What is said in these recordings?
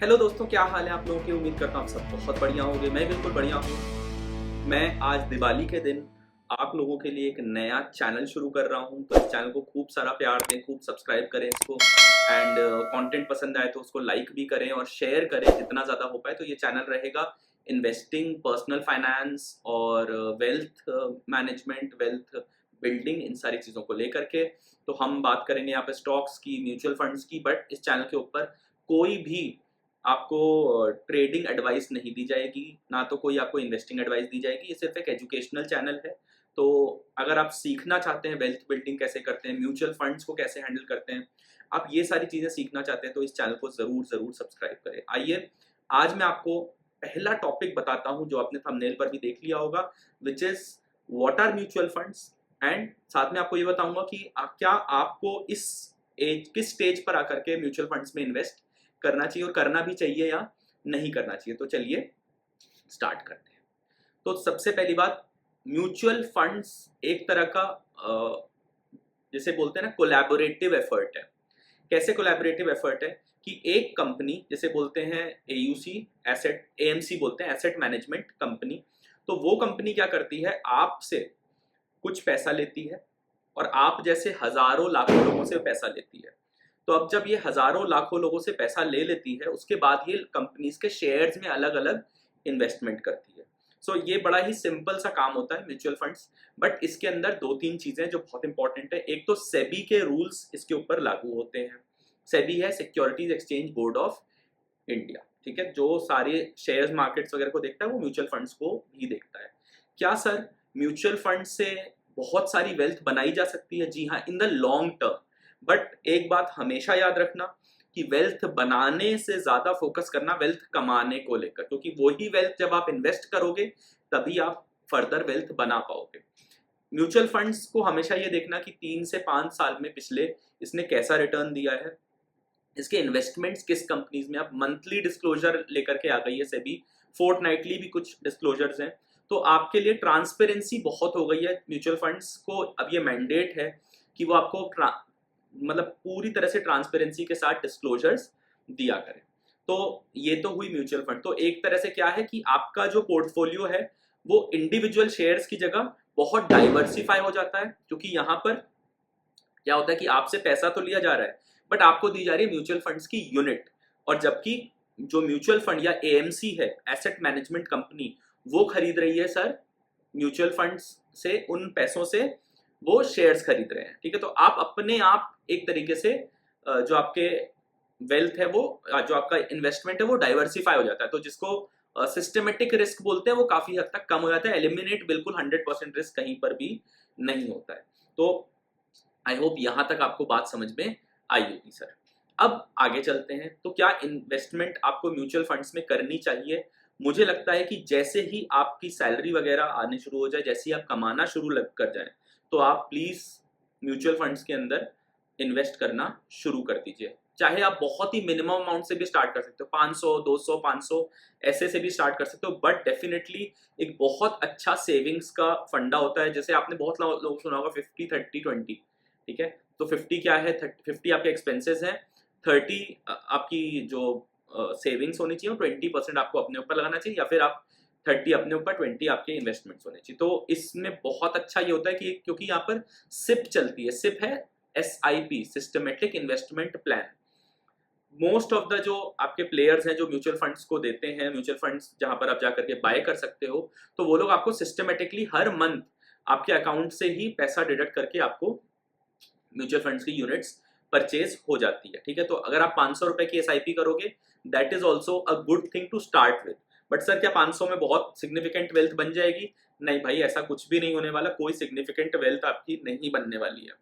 Hello दोस्तों, क्या हाल है आप लोगों की। उम्मीद करता हूँ आप सब बहुत बढ़िया होंगे। मैं बिल्कुल बढ़िया हूँ। मैं आज दिवाली के दिन आप लोगों के लिए एक नया चैनल शुरू कर रहा हूँ। तो इस चैनल को खूब सारा प्यार दें, खूब सब्सक्राइब करें इसको, एंड कंटेंट पसंद आए तो उसको लाइक भी करें और शेयर करें जितना ज़्यादा हो पाए। तो ये चैनल रहेगा इन्वेस्टिंग, पर्सनल फाइनेंस और वेल्थ मैनेजमेंट, वेल्थ बिल्डिंग, इन सारी चीज़ों को लेकर के। तो हम बात करेंगे यहाँ पे स्टॉक्स की, म्यूचुअल फंड्स की, बट इस चैनल के ऊपर कोई भी आपको ट्रेडिंग एडवाइस नहीं दी जाएगी, ना तो कोई आपको इन्वेस्टिंग एडवाइस दी जाएगी। ये सिर्फ एक एजुकेशनल चैनल है। तो अगर आप सीखना चाहते हैं वेल्थ बिल्डिंग कैसे करते हैं, म्यूचुअल फंड्स को कैसे हैंडल करते हैं, आप ये सारी चीज़ें सीखना चाहते हैं, तो इस चैनल को ज़रूर ज़रूर सब्सक्राइब करें। आइए आज मैं आपको पहला टॉपिक बताता हूँ जो आपने थंबनेल पर भी देख लिया होगा, which is what are mutual funds. And साथ में आपको ये बताऊंगा कि क्या आपको इस एज, किस स्टेज पर आकर के म्यूचुअल फंड्स में इन्वेस्ट करना चाहिए और करना भी चाहिए या नहीं करना चाहिए। तो चलिए स्टार्ट करते हैं। तो सबसे पहली बात, म्यूचुअल फंड्स एक तरह का जैसे बोलते हैं ना, कोलैबोरेटिव एफर्ट है। कैसे कोलैबोरेटिव एफर्ट है कि एक कंपनी, जैसे बोलते हैं एयूसी, एसेट, एएमसी बोलते हैं, एसेट मैनेजमेंट कंपनी। तो वो कंपनी क्या करती है, आपसे कुछ पैसा लेती है और आप जैसे हजारों लाखों लोगों से पैसा लेती है। तो अब जब ये हजारों लाखों लोगों से पैसा ले लेती है, उसके बाद ये कंपनीज के शेयर्स में अलग अलग इन्वेस्टमेंट करती है। सो ये बड़ा ही सिंपल सा काम होता है म्यूचुअल फंड्स। बट इसके अंदर दो तीन चीजें जो बहुत इंपॉर्टेंट है। एक तो सेबी के रूल्स इसके ऊपर लागू होते हैं। सेबी है securities exchange board of India, ठीक है, जो सारे शेयर्स मार्केट्स वगैरह को देखता है, वो म्यूचुअल फंड्स को भी देखता है। क्या सर म्यूचुअल फंड से बहुत सारी वेल्थ बनाई जा सकती है? जी हाँ, in the long term. But एक बात हमेशा याद रखना कि वेल्थ बनाने से ज्यादा फोकस करना वेल्थ कमाने को लेकर, क्योंकि वही वेल्थ जब आप इन्वेस्ट करोगे तभी आप फर्दर वेल्थ बना पाओगे। म्यूचुअल फंड्स को हमेशा ये देखना कि 3 से 5 साल में पिछले इसने कैसा रिटर्न दिया है, इसके इन्वेस्टमेंट्स किस कंपनीज में। अब मंथली डिस्क्लोजर लेकर के आ गई है सेबी, फोर्टनाइटली भी कुछ डिस्क्लोजर्स हैं। तो आपके लिए ट्रांसपेरेंसी बहुत हो गई है। म्यूचुअल फंड्स को अब ये मैंडेट है कि वो आपको मतलब पूरी तरह से ट्रांसपेरेंसी के साथ डिस्क्लोजर्स दिया करें। तो ये तो हुई म्यूचुअल फंड। तो एक तरह से क्या है कि आपका जो पोर्टफोलियो है वो इंडिविजुअल शेयर्स की जगह बहुत डाइवर्सिफाई हो जाता है, क्योंकि यहाँ पर क्या होता है कि आपसे पैसा तो लिया जा रहा है बट आपको दी जा रही है म्यूचुअल फंड्स की यूनिट। और जबकि जो म्यूचुअल फंड या एएमसी है, एसेट मैनेजमेंट कंपनी, वो खरीद रही है सर म्यूचुअल फंड्स से, उन पैसों से वो शेयर्स खरीद रहे हैं। ठीक है, तो आप अपने आप एक तरीके से जो आपके वेल्थ है वो, जो आपका इन्वेस्टमेंट है वो डाइवर्सिफाई हो जाता है। तो जिसको सिस्टमेटिक रिस्क बोलते हैं वो काफी हद तक कम हो जाता है। एलिमिनेट बिल्कुल 100% रिस्क कहीं पर भी नहीं होता है। तो आई होप यहां तक आपको बात समझ में आई होगी सर। अब आगे चलते हैं। तो क्या इन्वेस्टमेंट आपको म्यूचुअल फंड्स में करनी चाहिए? मुझे लगता है कि जैसे ही आपकी सैलरी वगैरह आने शुरू हो जाए, जैसे ही आप कमाना शुरू लग कर जाए, तो आप प्लीज म्यूचुअल फंड्स के अंदर इन्वेस्ट करना शुरू कर दीजिए। चाहे आप बहुत ही मिनिमम अमाउंट से भी स्टार्ट कर सकते हो, 500, 200, 500 ऐसे से भी स्टार्ट कर सकते हो। बट डेफिनेटली एक बहुत अच्छा सेविंग्स का फंडा होता है। जैसे आपने बहुत लोग सुना होगा 50-30-20, ठीक है। तो 50 क्या है, 50 आपके एक्सपेंसेस हैं, 30 आपकी जो सेविंग्स होनी चाहिए, 20% आपको अपने ऊपर लगाना चाहिए, या फिर आप 30 अपने ऊपर, 20 आपके इन्वेस्टमेंट्स होने चाहिए। तो इसमें बहुत अच्छा ये होता है कि क्योंकि यहाँ पर सिप चलती है। सिप है SIP, systematic investment plan. Most of the जो आपके प्लेयर्स हैं जो म्यूचुअल फंड्स को देते हैं, म्यूचुअल फंड्स जहां पर आप जाकर के बाय कर सकते हो, तो वो लोग आपको सिस्टमेटिकली हर मंथ आपके अकाउंट से ही पैसा डिडक्ट करके आपको म्यूचुअल फंड्स की यूनिट्स परचेज हो जाती है। ठीक है, तो अगर आप 500 रुपए की SIP करोगे, that is also a good thing to start with. But sir क्या 500 में बहुत सिग्निफिकेंट वेल्थ बन जाएगी? नहीं भाई, ऐसा कुछ भी नहीं होने वाला। कोई सिग्निफिकेंट वेल्थ आपकी नहीं बनने वाली है।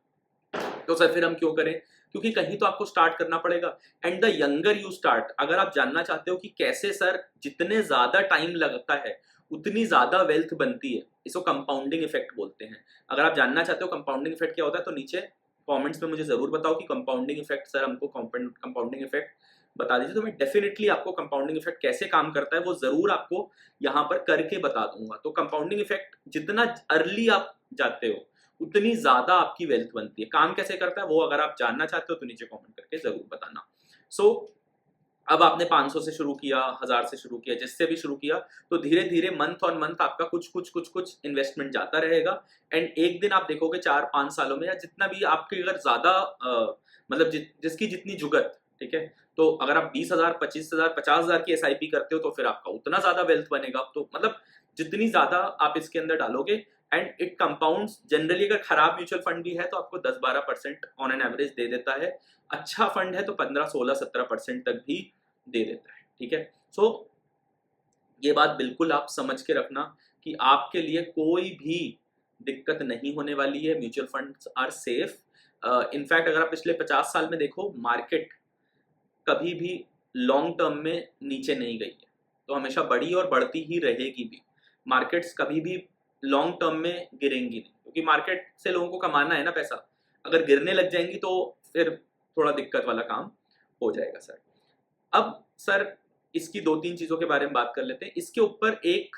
तो सर फिर हम क्यों करें? क्योंकि कहीं तो आपको स्टार्ट करना पड़ेगा। And the younger you start, अगर आप जानना चाहते हो कि कैसे सर जितने ज्यादा टाइम लगता है उतनी ज्यादा वेल्थ बनती है, इसको कंपाउंडिंग इफेक्ट बोलते हैं। अगर आप जानना चाहते हो कंपाउंडिंग इफेक्ट क्या होता है, तो नीचे कमेंट्स में मुझे जरूर बताओ कि कंपाउंडिंग इफेक्ट सर, हमको कंपाउंडिंग इफेक्ट बता दीजिए। तो मैं डेफिनेटली आपको कंपाउंडिंग इफेक्ट कैसे काम करता है वो जरूर आपको यहाँ पर करके बता दूंगा। तो कंपाउंडिंग इफेक्ट जितना अर्ली आप जाते हो उतनी ज्यादा आपकी वेल्थ बनती है। काम कैसे करता है वो अगर आप जानना चाहते हो तो नीचे कमेंट करके जरूर बताना। सो अब आपने 500 से शुरू किया, 1000 से शुरू किया, जिससे भी शुरू किया, तो धीरे धीरे मंथ ऑन मंथ आपका कुछ कुछ कुछ कुछ इन्वेस्टमेंट जाता रहेगा। एंड एक दिन आप देखोगे 4-5 सालों में, या जितना भी आपकी अगर ज्यादा मतलब जिसकी जितनी जुगत, ठीक है, तो अगर आप 20,000, 25,000, 50,000 की SIP करते हो तो फिर आपका उतना ज्यादा वेल्थ बनेगा। तो मतलब जितनी ज्यादा आप इसके अंदर डालोगे, एंड इट कंपाउंड्स जनरली। अगर खराब म्यूचुअल फंड भी है तो आपको 10-12% ऑन एन एवरेज दे देता है। अच्छा फंड है तो 15-16-17% तक भी दे देता है, ठीक है। सो ये बात बिल्कुल आप समझ के रखना कि आपके लिए कोई भी दिक्कत नहीं होने वाली है। Mutual funds are safe. In fact अगर आप पिछले 50 साल में देखो, मार्केट कभी भी लॉन्ग टर्म में नीचे नहीं गई है, तो हमेशा बढ़ी और बढ़ती ही रहेगी भी। मार्केट्स कभी भी लॉन्ग टर्म में गिरेंगी नहीं, क्योंकि मार्केट से लोगों को कमाना है ना पैसा। अगर गिरने लग जाएंगी तो फिर थोड़ा दिक्कत वाला काम हो जाएगा सर। अब सर इसकी 2-3 चीजों के बारे में बात कर लेते हैं। इसके ऊपर एक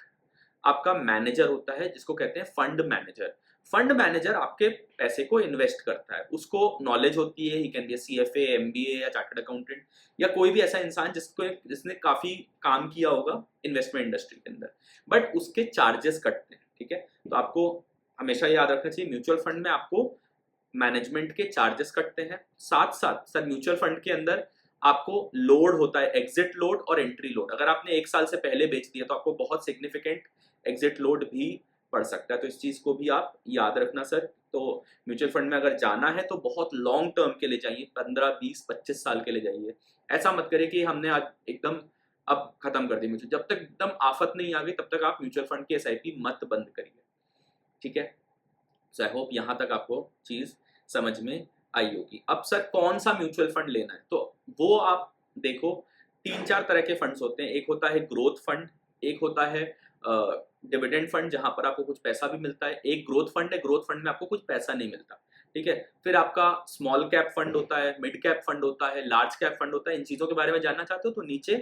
आपका मैनेजर होता है जिसको कहते हैं फंड मैनेजर। फंड मैनेजर आपके पैसे को इन्वेस्ट करता है, उसको नॉलेज होती है। He can be CFA, MBA या चार्टर्ड अकाउंटेंट, या कोई भी ऐसा इंसान जिसने काफी काम किया होगा इन्वेस्टमेंट इंडस्ट्री के अंदर, बट उसके चार्जेस कटते हैं, ठीक है। तो आपको हमेशा याद रखना चाहिए, म्यूचुअल फंड में आपको मैनेजमेंट के चार्जेस कटते हैं। साथ साथ सर म्यूचुअल फंड के अंदर आपको लोड होता है, एग्जिट लोड और एंट्री लोड। अगर आपने 1 साल से पहले बेच दिया तो आपको बहुत सिग्निफिकेंट एग्जिट लोड भी पड़ सकता है। तो इस चीज को भी आप याद रखना सर। तो म्यूचुअल फंड में अगर जाना है तो बहुत लॉन्ग टर्म के लिए जाइए, 15, 20, 25 साल के लिए जाइए। ऐसा मत करिए कि हमने आज एकदम अब खत्म कर दी म्यूचुअल। जब तक एकदम आफत नहीं आ गई तब तक आप म्यूचुअल फंड की SIP मत बंद करिए, ठीक है। सो आई होप यहाँ तक आपको चीज समझ में आई होगी। अब सर कौन सा म्यूचुअल फंड लेना है, तो वो आप देखो, 3-4 तरह के फंड्स होते हैं। एक होता है ग्रोथ फंड, एक होता है डिविडेंड फंड जहां पर आपको कुछ पैसा भी मिलता है, एक ग्रोथ फंड है, ग्रोथ फंड में आपको कुछ पैसा नहीं मिलता, ठीक है। फिर आपका स्मॉल कैप फंड होता है, मिड कैप फंड होता है, लार्ज कैप फंड होता है। इन चीजों के बारे में जानना चाहते हो तो नीचे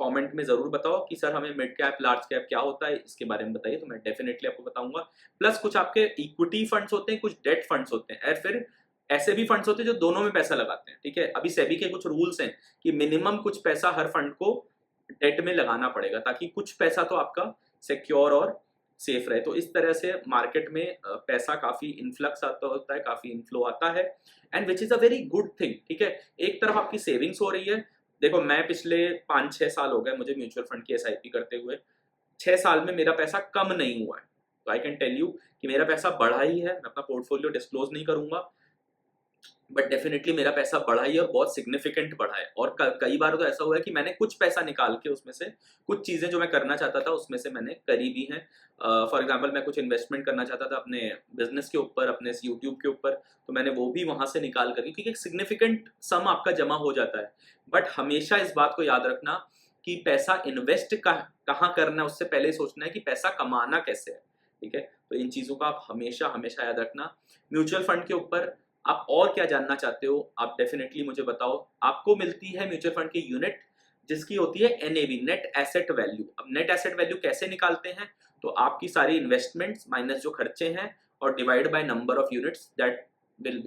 कमेंट में जरूर बताओ कि सर हमें मिड कैप लार्ज कैप क्या होता है, इसके बारे में बताइए, तो मैं डेफिनेटली आपको बताऊंगा। प्लस कुछ आपके इक्विटी फंड्स होते हैं, कुछ डेट फंड्स होते हैं, और फिर ऐसे भी फंड्स होते हैं जो दोनों में पैसा लगाते हैं, ठीक है। अभी सेबी के कुछ रूल्स हैं कि मिनिमम कुछ पैसा हर फंड को डेट में लगाना पड़ेगा, ताकि कुछ पैसा तो आपका सिक्योर और सेफ रहे। तो इस तरह से मार्केट में पैसा काफी इन्फ्लक्स आता होता है, काफी इनफ्लो आता है, and which is a very good thing, ठीक है। एक तरफ आपकी सेविंग्स हो रही है। देखो मैं पिछले 5-6 साल हो गए मुझे म्यूचुअल फंड की SIP करते हुए। 6 साल में मेरा पैसा कम नहीं हुआ है, तो आई कैन टेल यू कि मेरा पैसा बढ़ा ही है। मैं अपना पोर्टफोलियो डिस्क्लोज नहीं करूंगा, बट डेफिनेटली मेरा पैसा बढ़ा ही है और बहुत सिग्निफिकेंट बढ़ा है। और कई बार तो ऐसा हुआ है कि मैंने कुछ पैसा निकाल के उसमें से कुछ चीजें जो मैं करना चाहता था उसमें से मैंने करी भी हैं। फॉर एग्जांपल मैं कुछ इन्वेस्टमेंट करना चाहता था अपने बिजनेस के ऊपर, अपने यूट्यूब के ऊपर, तो मैंने वो भी वहां से निकाल कर, क्योंकि एक सिग्निफिकेंट सम आपका जमा हो जाता है। बट हमेशा इस बात को याद रखना कि पैसा इन्वेस्ट कहाँ करना है, उससे पहले ही सोचना है कि पैसा कमाना कैसे है, ठीक है। तो इन चीजों का आप हमेशा हमेशा याद रखना। म्यूचुअल फंड के ऊपर आप और क्या जानना चाहते हो, आप डेफिनेटली मुझे बताओ। आपको मिलती है म्यूचुअल फंड की यूनिट जिसकी होती है NAV, नेट एसेट वैल्यू। अब नेट एसेट वैल्यू कैसे निकालते हैं, तो आपकी सारी इन्वेस्टमेंट्स माइनस जो खर्चे हैं और divide by number of units that will,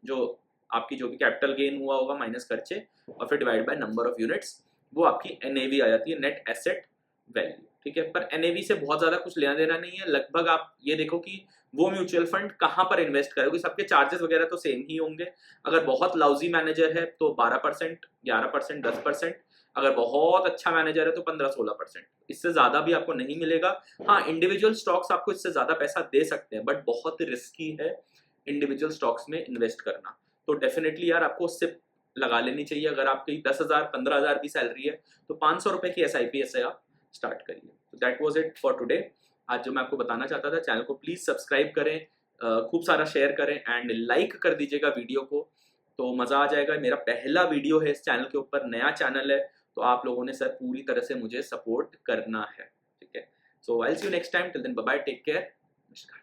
जो आपकी जो भी कैपिटल गेन हुआ होगा माइनस खर्चे, और फिर divide by number of units, वो आपकी NAV आ जाती है, नेट एसेट वैल्यू, ठीक है। पर NAV से बहुत ज्यादा कुछ लेना देना नहीं है। लगभग आप ये देखो कि वो म्यूचुअल फंड कहाँ पर इन्वेस्ट करोगे, सबके चार्जेस वगैरह तो सेम ही होंगे। अगर बहुत लाउजी मैनेजर है तो 12%, 11%, 10%। अगर बहुत अच्छा मैनेजर है तो 15-16%। इससे ज्यादा भी आपको नहीं मिलेगा। हाँ, इंडिविजुअल स्टॉक्स आपको इससे ज्यादा पैसा दे सकते हैं, बट बहुत रिस्की है इंडिविजुअल स्टॉक्स में इन्वेस्ट करना। तो डेफिनेटली यार आपको सिप लगा लेनी चाहिए। अगर आपकी 10,000, 15,000 भी सैलरी है तो 500 रुपए की SIP से आप स्टार्ट करिए। तो that was it for today. आज जो मैं आपको बताना चाहता था, चैनल को प्लीज सब्सक्राइब करें, खूब सारा शेयर करें एंड लाइक कर दीजिएगा वीडियो को, तो मजा आ जाएगा। मेरा पहला वीडियो है इस चैनल के ऊपर, नया चैनल है, तो आप लोगों ने सर पूरी तरह से मुझे सपोर्ट करना है, ठीक है। So I will see you next time, till then bye bye, take care, नमस्कार।